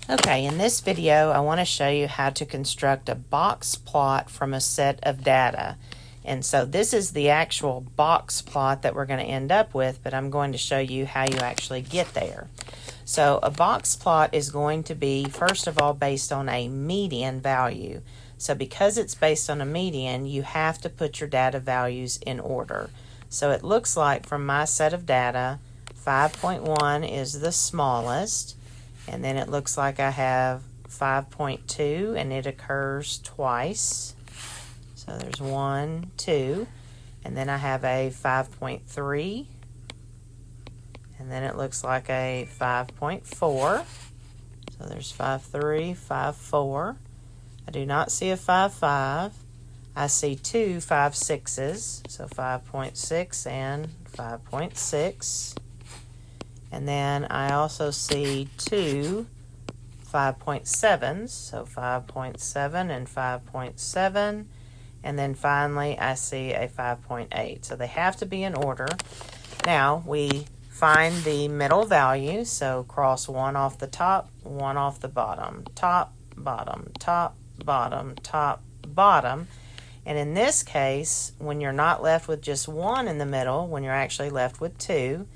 Okay, in this video I want to show you how to construct a box plot from a set of data. And so this is the actual box plot that we're going to end up with, but I'm going to show you how you actually get there. So a box plot is going to be, first of all, based on a median value. So because it's based on a median, you have to put your data values in order. So it looks like from my set of data, 5.1 is the smallest. And then it looks like I have 5.2 and it occurs twice. So there's 1, 2. And then I have a 5.3. And then it looks like a 5.4. So there's 5.3, 5.4. I do not see a 5.5. I see two 5.6s. So 5.6 and 5.6. And then I also see two 5.7s, so 5.7 and 5.7. And then finally I see a 5.8. So they have to be in order. Now we find the middle value, so cross one off the top, one off the bottom, top, bottom, top, bottom, top, bottom. And in this case, when you're not left with just one in the middle, when you're actually left with two,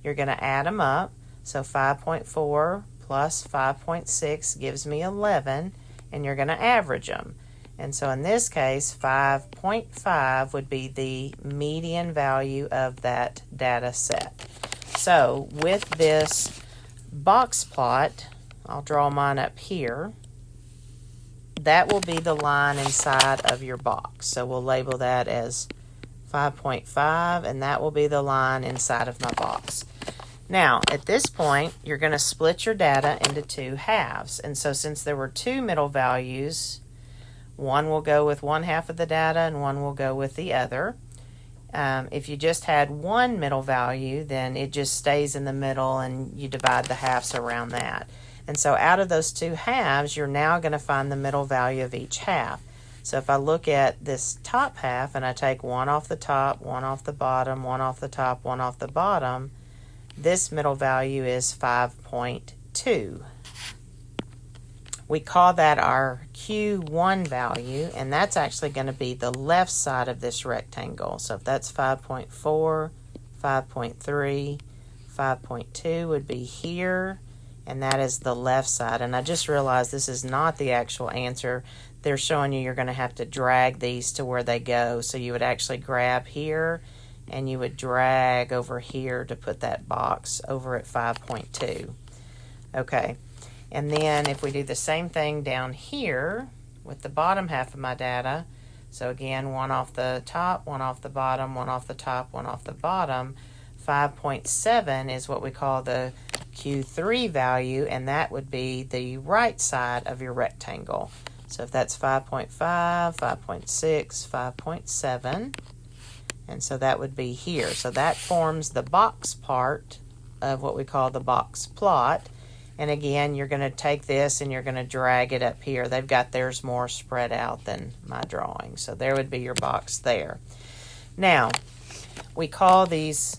you're going to add them up. So 5.4 plus 5.6 gives me 11, and you're going to average them. And so in this case, 5.5 would be the median value of that data set. So with this box plot, I'll draw mine up here. That will be the line inside of your box. So we'll label that as 5.5, and that will be the line inside of my box. Now, at this point, you're going to split your data into two halves. And so since there were two middle values, one will go with one half of the data and one will go with the other. If you just had one middle value, then it just stays in the middle and you divide the halves around that. And so out of those two halves, you're now going to find the middle value of each half. So if I look at this top half and I take one off the top, one off the bottom, one off the top, one off the bottom, this middle value is 5.2. We call that our Q1 value, and that's actually going to be the left side of this rectangle. So if that's 5.4, 5.3, 5.2 would be here, and that is the left side. And I just realized this is not the actual answer. They're showing you're going to have to drag these to where they go. So you would actually grab here and you would drag over here to put that box over at 5.2. Okay, and then if we do the same thing down here with the bottom half of my data, so again, one off the top, one off the bottom, one off the top, one off the bottom, 5.7 is what we call the Q3 value, and that would be the right side of your rectangle. So if that's 5.5, 5.6, 5.7, and so that would be here. So that forms the box part of what we call the box plot. And again, you're going to take this and you're going to drag it up here. They've got theirs more spread out than my drawing. So there would be your box there. Now, we call these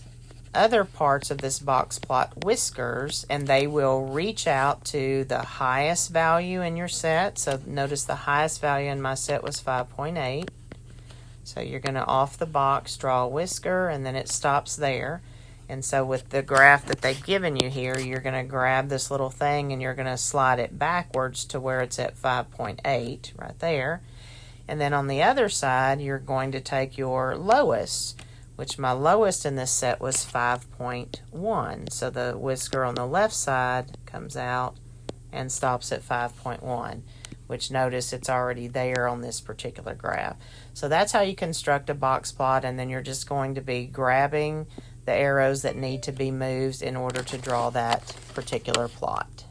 other parts of this box plot whiskers, and they will reach out to the highest value in your set. So notice the highest value in my set was 5.8. So you're going to off the box draw a whisker, and then it stops there. And so with the graph that they've given you here, you're going to grab this little thing and you're going to slide it backwards to where it's at 5.8 right there. And then on the other side, you're going to take your lowest, which my lowest in this set was 5.1. So the whisker on the left side comes out and stops at 5.1, which notice it's already there on this particular graph. So that's how you construct a box plot, and then you're just going to be grabbing the arrows that need to be moved in order to draw that particular plot.